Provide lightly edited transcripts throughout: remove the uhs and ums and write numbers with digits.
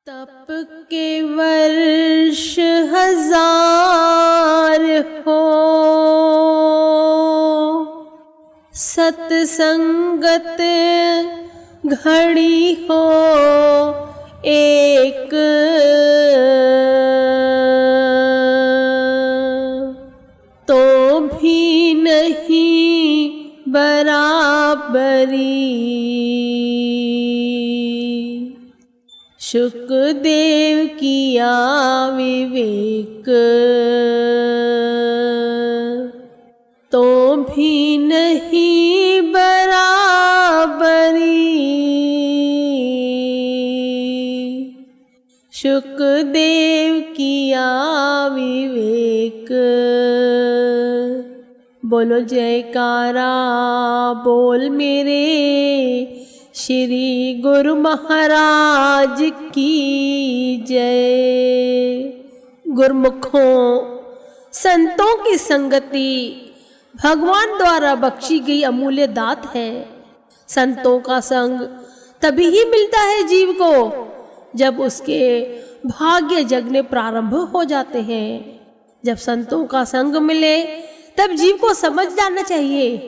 तप के वर्ष 1000 हो, सत्संगत घड़ी हो एक, तो भी नहीं बराबरी। शुकदेव किया विवेक, तो भी नहीं बराबरी। शुकदेव किया विवेक। बोलो जयकारा बोल मेरे श्री गुरु महाराज की जय। गुरमुखों, संतों की संगति भगवान द्वारा बख्शी गई अमूल्य दात है। संतों का संग तभी ही मिलता है जीव को जब उसके भाग्य जगने प्रारंभ हो जाते हैं। जब संतों का संग मिले तब जीव को समझ जाना चाहिए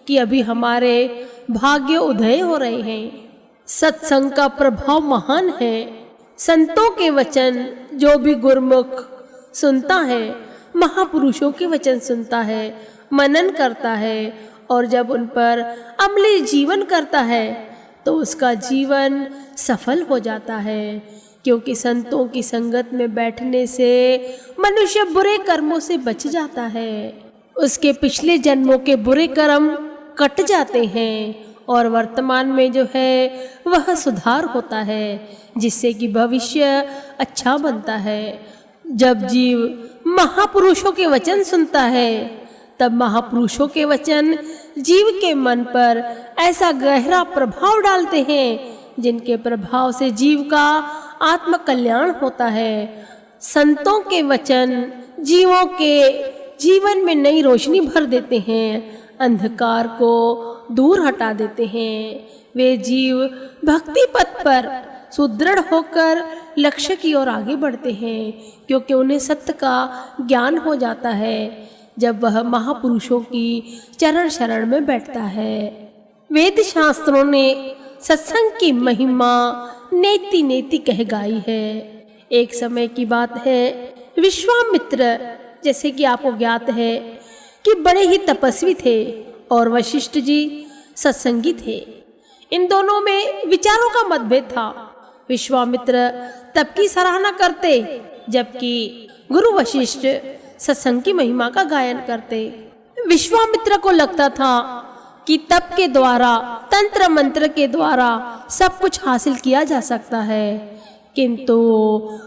कि अभी हमारे भाग्य उदय हो रहे हैं। सत्संग का प्रभाव महान है। संतों के वचन जो भी गुरमुख सुनता है, महापुरुषों के वचन सुनता है, मनन करता है और जब उन पर अमली जीवन करता है तो उसका जीवन सफल हो जाता है। क्योंकि संतों की संगत में बैठने से मनुष्य बुरे कर्मों से बच जाता है। उसके पिछले जन्मों के बुरे कर्म कट जाते हैं और वर्तमान में जो है वह सुधार होता है, जिससे कि भविष्य अच्छा बनता है। जब जीव महापुरुषों के वचन सुनता है तब महापुरुषों के वचन जीव के मन पर ऐसा गहरा प्रभाव डालते हैं जिनके प्रभाव से जीव का आत्म कल्याण होता है। संतों के वचन जीवों के जीवन में नई रोशनी भर देते हैं, अंधकार को दूर हटा देते हैं। वे जीव भक्ति पथ पर सुदृढ़ होकर लक्ष्य की ओर आगे बढ़ते हैं, क्योंकि उन्हें सत्य का ज्ञान हो जाता है जब वह महापुरुषों की चरण शरण में बैठता है। वेद शास्त्रों ने सत्संग की महिमा नेति नेति कह गाई है। एक समय की बात है, विश्वामित्र, जैसे कि आपको ज्ञात है कि बड़े ही तपस्वी थे और वशिष्ठ जी सत्संगी थे। इन दोनों में विचारों का मतभेद था। विश्वामित्र तप की सराहना करते जबकि गुरु वशिष्ठ सत्संग की महिमा का गायन करते। विश्वामित्र को लगता था कि तप के द्वारा, तंत्र मंत्र के द्वारा सब कुछ हासिल किया जा सकता है, किंतु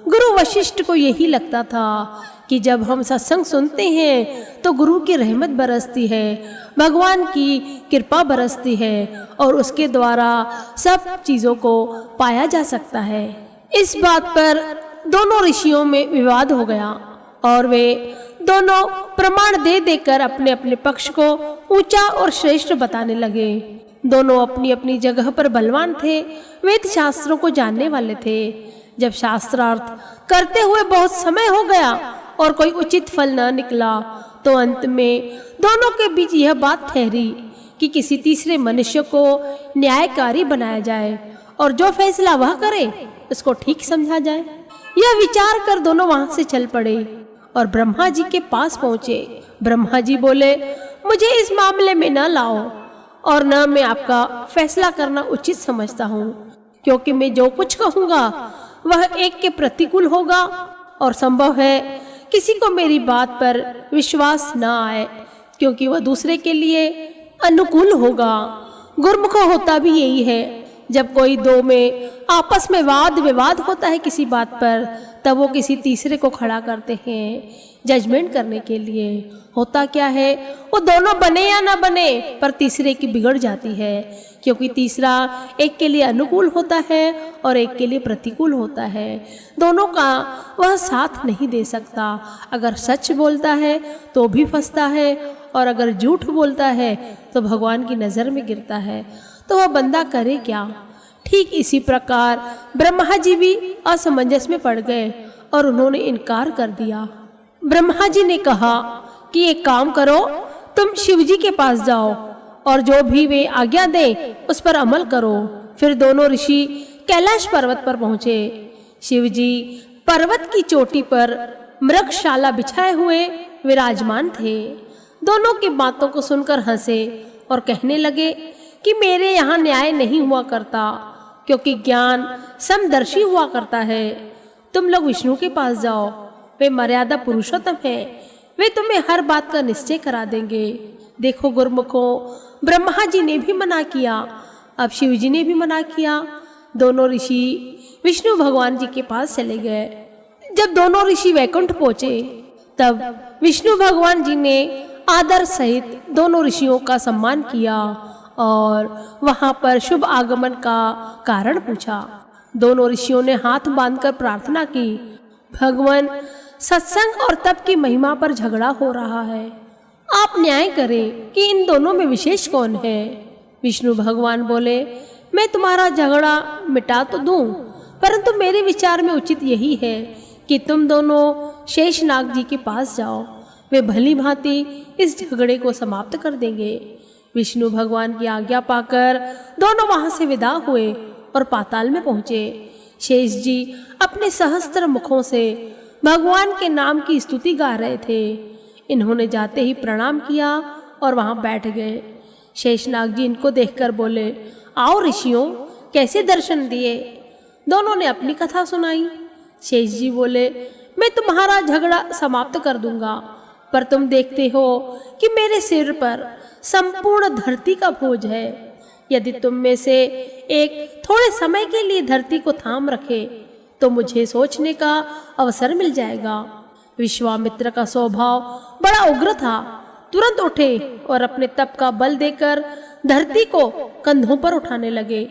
गुरु वशिष्ठ को यही लगता था कि जब हम सत्संग सुनते हैं तो गुरु की रहमत बरसती है, भगवान की कृपा बरसती है और उसके द्वारा सब चीज़ों को पाया जा सकता है। इस बात पर दोनों ऋषियों में विवाद हो गया और वे दोनों प्रमाण दे देकर अपने अपने पक्ष को ऊंचा और श्रेष्ठ बताने लगे। दोनों अपनी अपनी जगह पर बलवान थे, वेद शास्त्रों को जानने वाले थे। जब शास्त्रार्थ करते हुए बहुत समय हो गया और कोई उचित फल न निकला तो अंत में दोनों के बीच यह बात ठहरी कि किसी तीसरे मनुष्य को न्यायकारी बनाया जाए और जो फैसला वह करे उसको ठीक समझा जाए। यह विचार कर दोनों वहां से चल पड़े और ब्रह्मा जी के पास पहुंचे। ब्रह्मा जी बोले, मुझे इस मामले में न लाओ और न मैं आपका फैसला करना उचित समझता हूँ, क्योंकि मैं जो कुछ कहूँगा वह एक के प्रतिकूल होगा और संभव है किसी को मेरी बात पर विश्वास न आए, क्योंकि वह दूसरे के लिए अनुकूल होगा। गुरमुख होता भी यही है। जब कोई दो में आपस में वाद विवाद होता है किसी बात पर, तब वो किसी तीसरे को खड़ा करते हैं जजमेंट करने के लिए। होता क्या है, वो दोनों बने या ना बने पर तीसरे की बिगड़ जाती है, क्योंकि तीसरा एक के लिए अनुकूल होता है और एक के लिए प्रतिकूल होता है। दोनों का वह साथ नहीं दे सकता। अगर सच बोलता है तो भी फंसता है और अगर झूठ बोलता है तो भगवान की नज़र में गिरता है। तो वह बंदा करे क्या, ठीक इसी प्रकार ब्रह्मा जी भी असमंजस में पड़ गए और उन्होंने इनकार कर दिया। ब्रह्मा जी ने कहा कि एक काम करो, तुम शिव जी के पास जाओ और जो भी वे आज्ञा दें उस पर अमल करो। फिर दोनों ऋषि कैलाश पर्वत पर पहुंचे। शिव जी पर्वत की चोटी पर मृगशाला बिछाए हुए विराजमान थे। दोनों की बातों को सुनकर हंसे और कहने लगे कि मेरे यहाँ न्याय नहीं हुआ करता, क्योंकि ज्ञान समदर्शी हुआ करता है। तुम लोग विष्णु के पास जाओ, वे मर्यादा पुरुषोत्तम है, वे तुम्हें हर बात का निश्चय करा देंगे। देखो गुरुमुखों, ब्रह्मा जी ने भी मना किया, अब शिव जी ने भी मना किया। दोनों ऋषि विष्णु भगवान जी के पास चले गए। जब दोनों ऋषि वैकुंठ पहुंचे तब विष्णु भगवान जी ने आदर सहित दोनों ऋषियों का सम्मान किया और वहां पर शुभ आगमन का कारण पूछा। दोनों ऋषियों ने हाथ बांधकर प्रार्थना की, भगवान, सत्संग और तप की महिमा पर झगड़ा हो रहा है, आप न्याय करें कि इन दोनों में विशेष कौन है। विष्णु भगवान बोले, मैं तुम्हारा झगड़ा मिटा तो दूं, परंतु मेरे विचार में उचित यही है कि तुम दोनों शेषनाग जी के पास जाओ, वे भली भांति इस झगड़े को समाप्त कर देंगे। विष्णु भगवान की आज्ञा पाकर दोनों वहां से विदा हुए और पाताल में पहुंचे। शेष जी अपने सहस्त्र मुखों से भगवान के नाम की स्तुति गा रहे थे। इन्होंने जाते ही प्रणाम किया और वहां बैठ गए। शेषनाग जी इनको देखकर बोले, आओ ऋषियों, कैसे दर्शन दिए। दोनों ने अपनी कथा सुनाई। शेष जी बोले, मैं तुम्हारा झगड़ा समाप्त कर दूंगा, पर तुम देखते हो कि मेरे सिर पर संपूर्ण धरती का बोझ है। यदि तुम में से एक थोड़े समय के लिए धरती को थाम रखे तो मुझे सोचने का अवसर मिल जाएगा। विश्वामित्र का स्वभाव बड़ा उग्र था। तुरंत उठे और अपने तप का बल देकर धरती को कंधों पर उठाने लगे,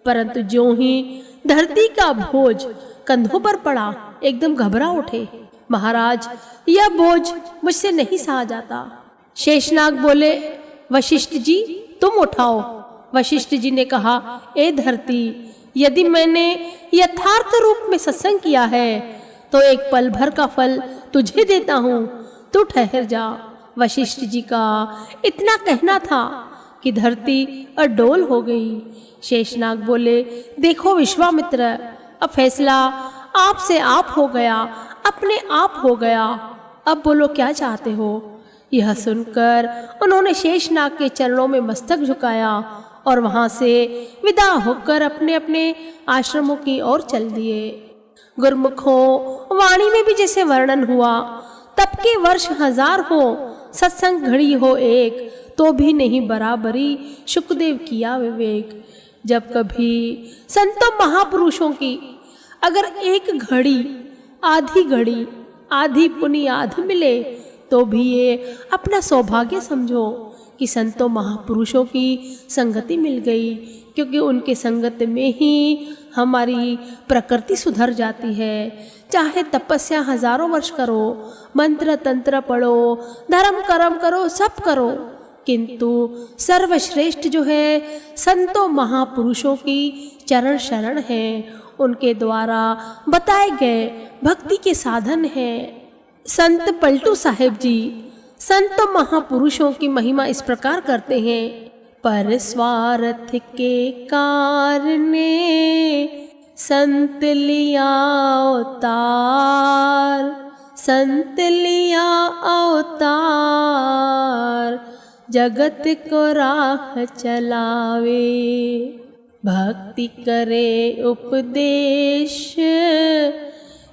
परंतु ज्यों ही धरती का बोझ कंधों पर पड़ा, एकदम घबरा उठे। महाराज, यह बोझ मुझसे नहीं सहा जाता। शेषनाग बोले, वशिष्ठ जी तुम उठाओ। वशिष्ठ जी ने कहा, ए धरती, यदि मैंने यथार्थ रूप में सत्संग किया है तो एक पल भर का फल तुझे देता हूँ, तू ठहर जा। वशिष्ठ जी का इतना कहना था कि धरती अडोल हो गई। शेषनाग बोले, देखो विश्वामित्र, अब फैसला आपसे आप हो गया, अपने आप हो गया, अब बोलो क्या चाहते हो। यह सुनकर उन्होंने शेषनाग के चरणों में मस्तक झुकाया और वहां से विदा होकर अपने अपने आश्रमों की ओर चल दिए। गुरुमुखों, वाणी में भी जैसे वर्णन हुआ, तब के वर्ष 1000 हो, सत्संग घड़ी हो एक, तो भी नहीं बराबरी शुकदेव किया विवेक। जब कभी संतों महापुरुषों की अगर एक घड़ी आधी पुनियाद मिले तो भी ये अपना सौभाग्य समझो कि संतों महापुरुषों की संगति मिल गई, क्योंकि उनके संगत में ही हमारी प्रकृति सुधर जाती है। चाहे तपस्या 1000 वर्ष करो, मंत्र तंत्र पढ़ो, धर्म कर्म करो, सब करो, किंतु सर्वश्रेष्ठ जो है संतों महापुरुषों की चरण शरण है, उनके द्वारा बताए गए भक्ति के साधन हैं। संत पलटू साहेब जी संत महापुरुषों की महिमा इस प्रकार करते हैं, पर स्वार्थ के कारणे संत लिया अवतार, संत लिया अवतार, जगत को राह चलावे, भक्ति करे उपदेश,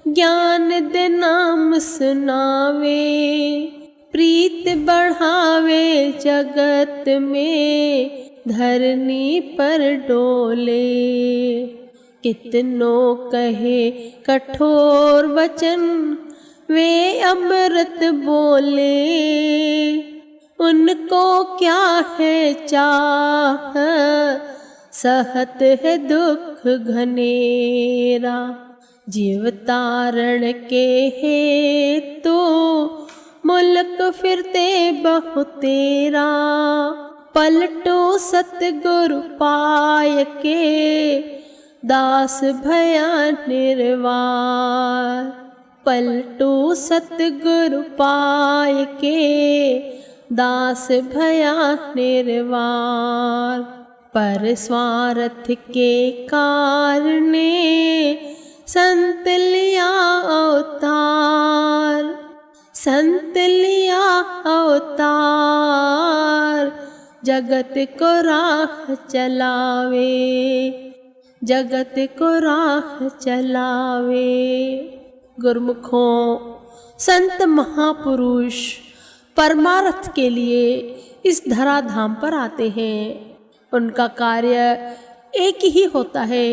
ज्ञान दे नाम सुनावे, प्रीत बढ़ावे जगत में, धरनी पर डोले। कितनो कहे कठोर वचन, वे अमृत बोले, उनको क्या है चाह, सहत है दुख घनेरा। जीव तारण के हेतु मुल्क फिरते बहुतेरा, पलटो सतगुरु पाय के, दास भया निर्वार। पलटू सतगुरु पाय के दास भया निर्वार। पर स्वार्थ के कारणे संत लिया अवतार। संत लिया अवतार जगत को राह चलावे। जगत को राह चलावे। गुरुमुखों, संत महापुरुष परमार्थ के लिए इस धराधाम पर आते हैं। उनका कार्य एक ही होता है,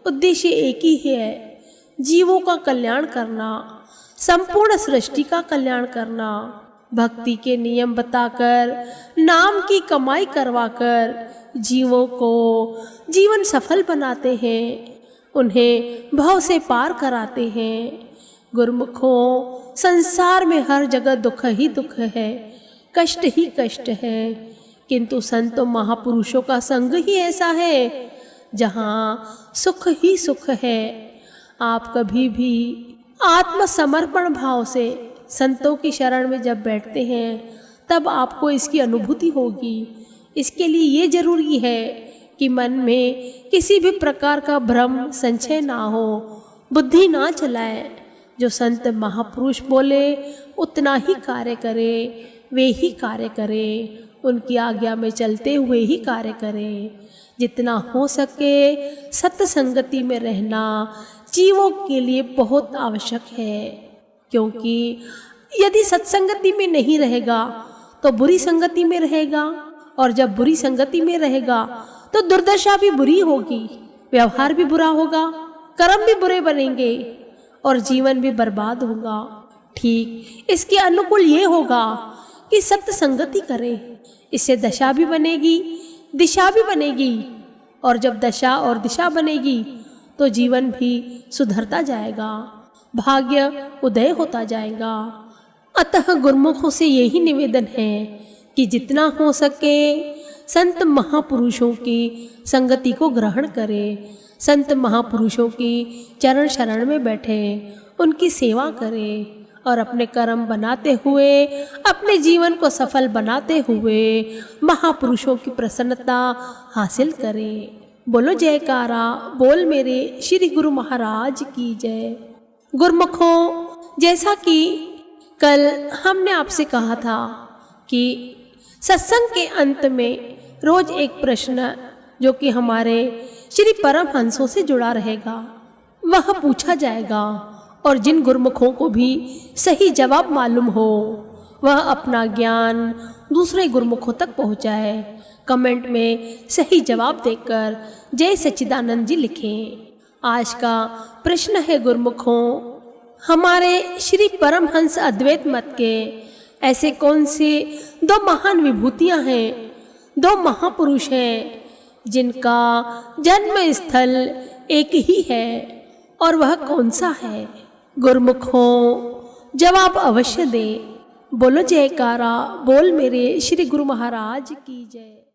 उद्देश्य एक ही है, जीवों का कल्याण करना, संपूर्ण सृष्टि का कल्याण करना। भक्ति के नियम बताकर, नाम की कमाई करवाकर जीवों को जीवन सफल बनाते हैं, उन्हें भव से पार कराते हैं। गुरुमुखों, संसार में हर जगह दुख ही दुख है, कष्ट ही कष्ट है, किंतु संतों महापुरुषों का संग ही ऐसा है जहाँ सुख ही सुख है। आप कभी भी आत्मसमर्पण भाव से संतों की शरण में जब बैठते हैं तब आपको इसकी अनुभूति होगी। इसके लिए ये जरूरी है कि मन में किसी भी प्रकार का भ्रम संशय ना हो, बुद्धि ना चलाए। जो संत महापुरुष बोले उतना ही कार्य करे, वे ही कार्य करे, उनकी आज्ञा में चलते हुए ही कार्य करें। जितना हो सके सत्संगति में रहना जीवों के लिए बहुत आवश्यक है, क्योंकि यदि सत्संगति में नहीं रहेगा तो बुरी संगति में रहेगा, और जब बुरी संगति में रहेगा तो दुर्दशा भी बुरी होगी, व्यवहार भी बुरा होगा, कर्म भी बुरे बनेंगे और जीवन भी बर्बाद होगा। ठीक इसके अनुकूल ये होगा कि सत्संगति करें, इससे दशा भी बनेगी, दिशा भी बनेगी, और जब दशा और दिशा बनेगी तो जीवन भी सुधरता जाएगा, भाग्य उदय होता जाएगा। अतः गुरुमुखों से यही निवेदन है कि जितना हो सके संत महापुरुषों की संगति को ग्रहण करें, संत महापुरुषों की चरण शरण में बैठे, उनकी सेवा करें और अपने कर्म बनाते हुए, अपने जीवन को सफल बनाते हुए महापुरुषों की प्रसन्नता हासिल करें। बोलो जयकारा, बोल मेरे श्री गुरु महाराज की जय। गुरुमुखों, जैसा कि कल हमने आपसे कहा था कि सत्संग के अंत में रोज एक प्रश्न जो कि हमारे श्री परमहंसों से जुड़ा रहेगा वह पूछा जाएगा, और जिन गुरुमुखों को भी सही जवाब मालूम हो वह अपना ज्ञान दूसरे गुरुमुखों तक पहुँचाए। कमेंट में सही जवाब देकर जय सच्चिदानंद जी लिखें। आज का प्रश्न है गुरुमुखों, हमारे श्री परमहंस अद्वैत मत के ऐसे कौन से दो महान विभूतियाँ हैं, दो महापुरुष हैं जिनका जन्म स्थल एक ही है, और वह कौन सा है? गुरुमुखों, जवाब अवश्य दे। बोलो जयकारा, बोल मेरे श्री गुरु महाराज की जय।